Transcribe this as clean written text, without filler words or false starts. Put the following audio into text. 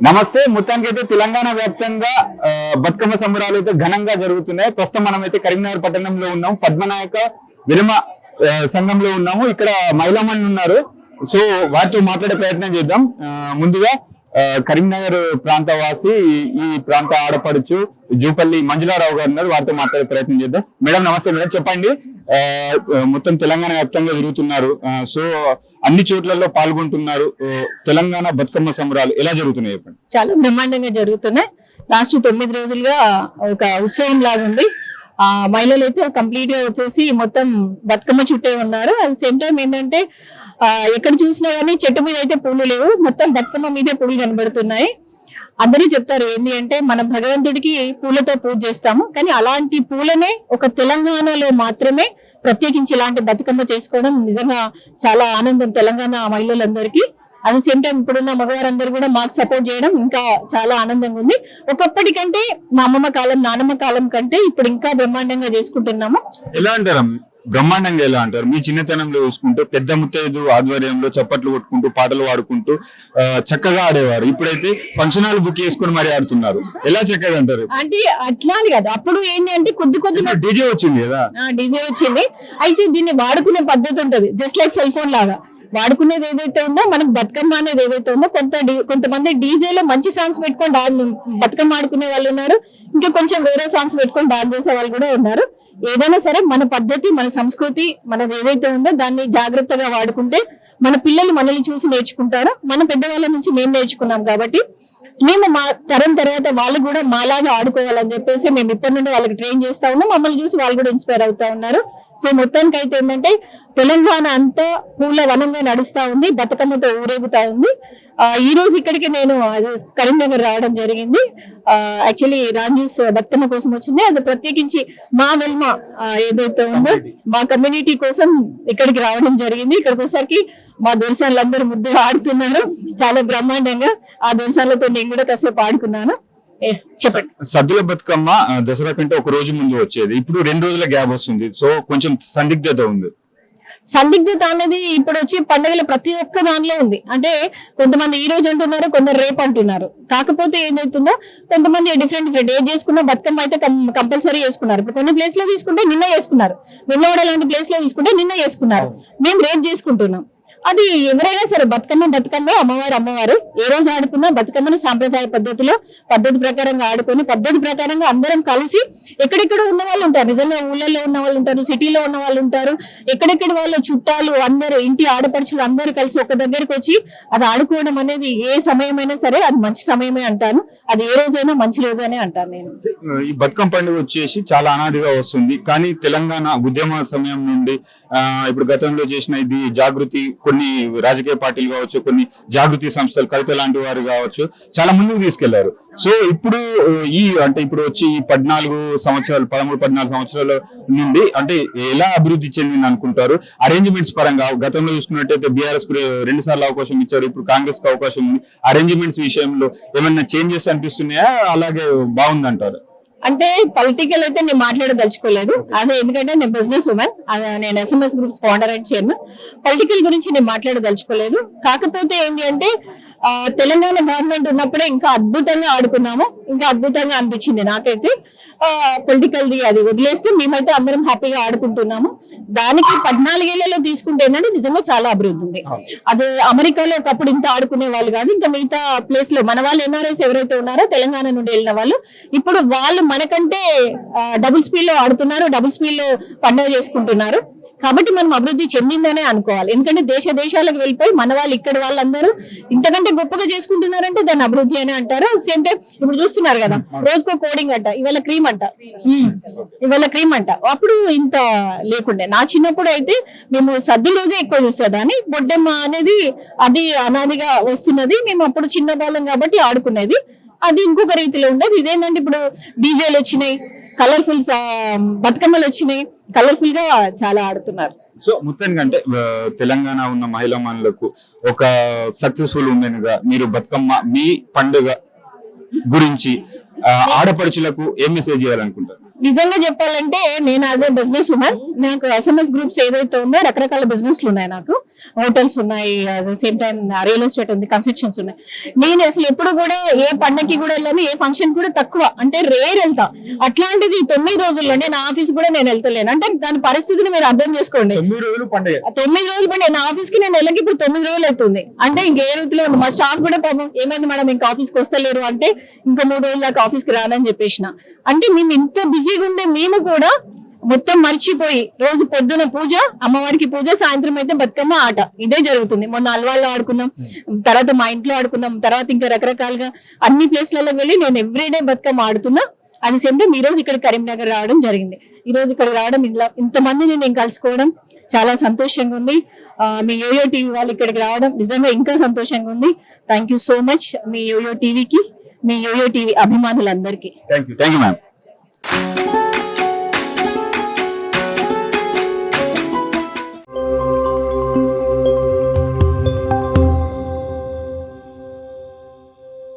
నమస్తే. మొత్తానికి అయితే తెలంగాణ వ్యాప్తంగా బతుకమ్మ సంబరాలు అయితే ఘనంగా జరుగుతున్నాయి. ప్రస్తుతం మనం అయితే కరీంనగర్ పట్టణంలో ఉన్నాం. పద్మనాయక విలుమ సంఘంలో ఉన్నాము. ఇక్కడ మహిళామణులు ఉన్నారు. సో వారితో మాట్లాడే ప్రయత్నం చేద్దాం. ముందుగా కరీంనగర్ ప్రాంత వాసి, ఈ ప్రాంత ఆడపడుచు జూపల్లి మంజులారావు గారు ఉన్నారు. వారితో మాట్లాడే ప్రయత్నం చేద్దాం. మేడం నమస్తే. మేడం చెప్పండి, మొత్తం తెలంగాణ వ్యాప్తంగా తిరుగుతున్నారు. సో అన్ని చోట్లలో పాల్గొంటున్నారు. తెలంగాణ బతుకమ్మ సంబరాలు ఎలా జరుగుతున్నాయి చెప్పండి. చాలా బ్రహ్మాండంగా జరుగుతున్నాయి. లాస్ట్ 9 రోజులుగా ఒక ఉత్సవం లాగా ఉంది. మహిళలు అయితే కంప్లీట్ గా వచ్చేసి మొత్తం బతుకమ్మ చుట్టే ఉన్నారు. అట్ సేమ్ టైం ఏంటంటే ఎక్కడ చూసినా గానీ చెట్టు మీద అయితే పూలు లేవు, మొత్తం బతుకమ్మ మీదే పూలు కనబడుతున్నాయి. అందరూ చెప్తారు ఏంటి అంటే మనం భగవంతుడికి పూలతో పూజ చేస్తాము, కానీ అలాంటి పూలనే ఒక తెలంగాణలో మాత్రమే ప్రత్యేకించి ఇలాంటి బతుకమ్మ చేసుకోవడం నిజంగా చాలా ఆనందం తెలంగాణ మహిళలందరికీ. అట్ ద సేమ్ టైం ఇప్పుడున్న మగవారందరూ కూడా మాకు సపోర్ట్ చేయడం ఇంకా చాలా ఆనందంగా ఉంది. ఒకప్పటికంటే మా అమ్మమ్మ కాలం, నానమ్మ కాలం కంటే ఇప్పుడు ఇంకా బ్రహ్మాండంగా చేసుకుంటున్నాము. ఎలా అంటారు బ్రహ్మాండంగా? ఎలా అంటారు? మీ చిన్నతనంలో చూసుకుంటే పెద్ద ముత్తైదు ఆధ్వర్యంలో చప్పట్లు కొట్టుకుంటూ పాటలు పాడుకుంటూ చక్కగా ఆడేవారు. ఇప్పుడైతే ఫంక్షన్ హాల్ బుక్ చేసుకుని మరి ఆడుతున్నారు. ఎలా చక్కగా అంటారు? అంటే అట్లా అని కాదు, అప్పుడు ఏంటి అంటే కొద్ది డీజే వచ్చింది కదా, డీజే వచ్చింది. అయితే దీన్ని వాడుకునే పద్ధతి ఉంటది, జస్ట్ లైక్ సెల్ ఫోన్ లాగా. వాడుకునేది ఏదైతే ఉందో, మనకు బతుకమ్మ అనేది ఏదైతే ఉందో, కొంతమంది డీజేలో మంచి సాంగ్స్ పెట్టుకొని బతుకమ్మ ఆడుకునే వాళ్ళు ఉన్నారు. ఇంకా కొంచెం వేరే సాంగ్స్ పెట్టుకొని డాన్స్ చేసే వాళ్ళు కూడా ఉన్నారు. ఏదైనా సరే మన పద్ధతి, మన సంస్కృతి, మనది ఏదైతే ఉందో దాన్ని జాగ్రత్తగా వాడుకుంటే మన పిల్లలు మనల్ని చూసి నేర్చుకుంటారు. మన పెద్దవాళ్ళ నుంచి మేము నేర్చుకున్నాం కాబట్టి మేము మా తరం తర్వాత వాళ్ళు కూడా మాలాగా ఆడుకోవాలని చెప్పేసి మేము ఇప్పటి నుండి వాళ్ళకి ట్రైన్ చేస్తా ఉన్నాం. మమ్మల్ని చూసి వాళ్ళు కూడా ఇన్స్పైర్ అవుతా ఉన్నారు. సో మొత్తానికి అయితే ఏంటంటే తెలంగాణ అంతా పూల వనంగా నడుస్తా ఉంది, బతుకమ్మతో ఊరేగుతా ఉంది. ఈ రోజు ఇక్కడికి నేను కరీంనగర్ రావడం జరిగింది. యాక్చువల్లీ రాజ్ న్యూస్ బతుకమ్మ కోసం వచ్చింది. అది ప్రత్యేకించి మా వెల్మ ఏదైతే ఉందో మా కమ్యూనిటీ కోసం ఇక్కడికి రావడం జరిగింది. ఇక్కడికి వచ్చేసరికి మా దొరసాన్లందరూ ముద్దుగా ఆడుతున్నారు చాలా బ్రహ్మాండంగా. ఆ దొరసాన్లతో నేను కూడా కాసేపు ఆడుకున్నాను. చెప్పండి. సద్దుల బతుకమ్మ దసరా కంటే ఒక రోజు ముందు వచ్చేది, ఇప్పుడు 2 రోజుల గ్యాప్ వస్తుంది. సో కొంచెం సందిగ్ధత ఉంది. సందిగ్ధత అనేది ఇప్పుడు వచ్చి పండుగల ప్రతి ఒక్క దానిలో ఉంది. అంటే కొంతమంది ఈ రోజు అంటున్నారు, కొందరు రేపు అంటున్నారు. కాకపోతే ఏదైతుందో కొంతమంది డిఫరెంట్ డే చేసుకున్న బతుకమ్మ అయితే కంపల్సరీ చేసుకున్నారు. ఇప్పుడు కొన్ని ప్లేస్ లో తీసుకుంటే నిన్న చేసుకున్నారు, వెన్నవాడ లాంటి ప్లేస్ లో తీసుకుంటే నిన్న చేసుకున్నారు. మేము రేపు చేసుకుంటున్నాం. అది ఎవరైనా సరే బతుకమ్మే, అమ్మవారు ఏ రోజు ఆడుకున్నా బతుకమ్మను సాంప్రదాయ పద్ధతి ప్రకారంగా ఆడుకొని పద్ధతి ప్రకారంగా అందరం కలిసి, ఎక్కడెక్కడ ఉన్న వాళ్ళు ఉంటారు, నిజంగా ఊళ్ళల్లో ఉన్న వాళ్ళు ఉంటారు, సిటీలో ఉన్న వాళ్ళు ఉంటారు, ఎక్కడెక్కడ వాళ్ళు చుట్టాలు అందరూ, ఇంటి ఆడపడుచులు అందరూ కలిసి ఒక దగ్గరికి వచ్చి అది ఆడుకోవడం అనేది ఏ సమయమైనా సరే అది మంచి సమయమే అంటాను. అది ఏ రోజైనా మంచి రోజనే అంటాను నేను. ఈ బతుకమ్మ పండుగ వచ్చేసి చాలా అనాదిగా వస్తుంది, కానీ తెలంగాణ ఉద్యమ సమయం నుండి ఇప్పుడు గతంలో చేసిన ఇది జాగృతి, కొన్ని రాజకీయ పార్టీలు కావచ్చు, కొన్ని జాగృతి సంస్థలు, కవిత లాంటి వారు కావచ్చు, చాలా ముందుకు తీసుకెళ్లారు. సో ఇప్పుడు ఇప్పుడు వచ్చి 13 సంవత్సరాల నుండి అంటే ఎలా అభివృద్ధి చెందింది అనుకుంటారు? అరేంజ్మెంట్స్ పరంగా గతంలో చూసుకున్నట్టయితే బీఆర్ఎస్ కు 2 సార్లు అవకాశం ఇచ్చారు, ఇప్పుడు కాంగ్రెస్ కు అవకాశం ఉంది. అరేంజ్మెంట్స్ విషయంలో ఏమైనా చేంజెస్ అనిపిస్తున్నాయా, అలాగే బాగుందంటారు? అంటే పొలిటికల్ అయితే నేను మాట్లాడదలుచుకోలేదు. అదే ఎందుకంటే నేను బిజినెస్ ఉమెన్, నేను SMS groups founder and chairman. Political గురించి నేను మాట్లాడదలుచుకోలేదు. కాకపోతే ఏంటి అంటే తెలంగాణ గవర్నమెంట్ ఉన్నప్పుడే ఇంకా అద్భుతంగా ఆడుకున్నాము, ఇంకా అద్భుతంగా అనిపించింది నాకైతే. పొలిటికల్ది అది వదిలేస్తే మేమైతే అందరం హ్యాపీగా ఆడుకుంటున్నాము. దానికి 14 ఏళ్లలో తీసుకుంటే ఏంటంటే నిజంగా చాలా అభివృద్ధి ఉంది. అదే అమెరికాలో ఒకప్పుడు ఇంత ఆడుకునే వాళ్ళు కాదు, ఇంకా మిగతా ప్లేస్ లో మన వాళ్ళు NRIs ఎవరైతే ఉన్నారో తెలంగాణ నుండి వెళ్ళిన వాళ్ళు ఇప్పుడు వాళ్ళు మనకంటే డబుల్ స్పీడ్ లో ఆడుతున్నారు, డబుల్ స్పీడ్ లో పండుగ చేసుకుంటున్నారు. కాబట్టి మనం అభివృద్ధి చెందిందనే అనుకోవాలి. ఎందుకంటే దేశాలకు వెళ్ళిపోయి మన వాళ్ళు ఇక్కడ వాళ్ళందరూ ఇంతకంటే గొప్పగా చేసుకుంటున్నారంటే దాన్ని అభివృద్ధి అని అంటారు. సేమ్ టైం ఇప్పుడు చూస్తున్నారు కదా, రోజుకో కోడింగ్ అంట, ఇవాళ క్రీమ్ అంట. అప్పుడు ఇంత లేకుండే. నా చిన్నప్పుడు అయితే మేము సద్దు రోజే ఎక్కువ చూసేదాన్ని. బొడ్డెమ్మ అనేది అది అనాదిగా వస్తున్నది. మేము అప్పుడు చిన్న బాలం కాబట్టి ఆడుకునేది. అది ఇంకొక రీతిలో ఉండేది. ఇదేంటంటే ఇప్పుడు డీజేలు వచ్చినాయి, కలర్ఫుల్ బతుకమ్మలు వచ్చినాయి, కలర్ఫుల్ గా చాలా ఆడుతున్నారు. సో మొత్తానికి అంటే తెలంగాణ ఉన్న మహిళా మనులకు ఒక సక్సెస్ఫుల్ ఉమెన్ గా మీరు బతుకమ్మ మీ పండుగ గురించి ఆడపడుచులకు ఏం మెసేజ్ చేయాలనుకుంటారు? నిజంగా చెప్పాలంటే నేను యాజ్ ఎ బిజినెస్ ఉమెన్ నాకు ఎస్ఎంఎస్ గ్రూప్స్ ఏదైతే ఉందో రకరకాల బిజినెస్లు ఉన్నాయి, నాకు హోటల్స్ ఉన్నాయి, at the same time real estate ఉంది, కన్స్ట్రక్షన్స్ ఉన్నాయి. నేను అసలు ఎప్పుడు కూడా ఏ పండగకి కూడా వెళ్ళాను, ఏ ఫంక్షన్ కూడా తక్కువ, అంటే రేర్ వెళ్తా. అట్లాంటిది 9 రోజుల్లో నేను ఆఫీస్ కూడా నేను వెళ్తలేను అంటే దాని పరిస్థితిని మీరు అర్థం చేసుకోండి. 9 రోజులు పండుగ, 9 రోజులు పండుగ. నా ఆఫీస్ కి నేను వెళ్ళకి ఇప్పుడు 9 రోజులు అవుతుంది. అంటే ఇంకే రీతిలో ఉంది. మా స్టాఫ్ కూడా పాపం ఏమైంది మేడం ఇంకా ఆఫీస్కి వస్తలేరు అంటే ఇంకా 3 రోజులు దాకా ఆఫీస్కి రానని చెప్పేసిన. అంటే మేము ఇంత బిజీగా ఉండే మేము కూడా మొత్తం మర్చిపోయి రోజు పొద్దున పూజ, అమ్మవారికి పూజ, సాయంత్రం అయితే బతుకమ్మ ఆట, ఇదే జరుగుతుంది. మొన్న అల్వాల్లో ఆడుకున్నాం, తర్వాత మా ఇంట్లో ఆడుకున్నాం, తర్వాత ఇంకా రకరకాలుగా అన్ని ప్లేస్లలో వెళ్ళి నేను ఎవ్రీడే బతుకమ్మ ఆడుతున్నా. అది సేమ్ టైం ఈ రోజు ఇక్కడ కరీంనగర్ రావడం జరిగింది. ఈ రోజు ఇక్కడ రావడం ఇంతమందిని నేను కలుసుకోవడం చాలా సంతోషంగా ఉంది. మీ యోయో టీవీ వాళ్ళు ఇక్కడికి రావడం నిజంగా ఇంకా సంతోషంగా ఉంది. థ్యాంక్ యూ సో మచ్ మీ యోయో టీవీకి, మీ యోయో టీవీ అభిమానులందరికీ. Thank you ma'am.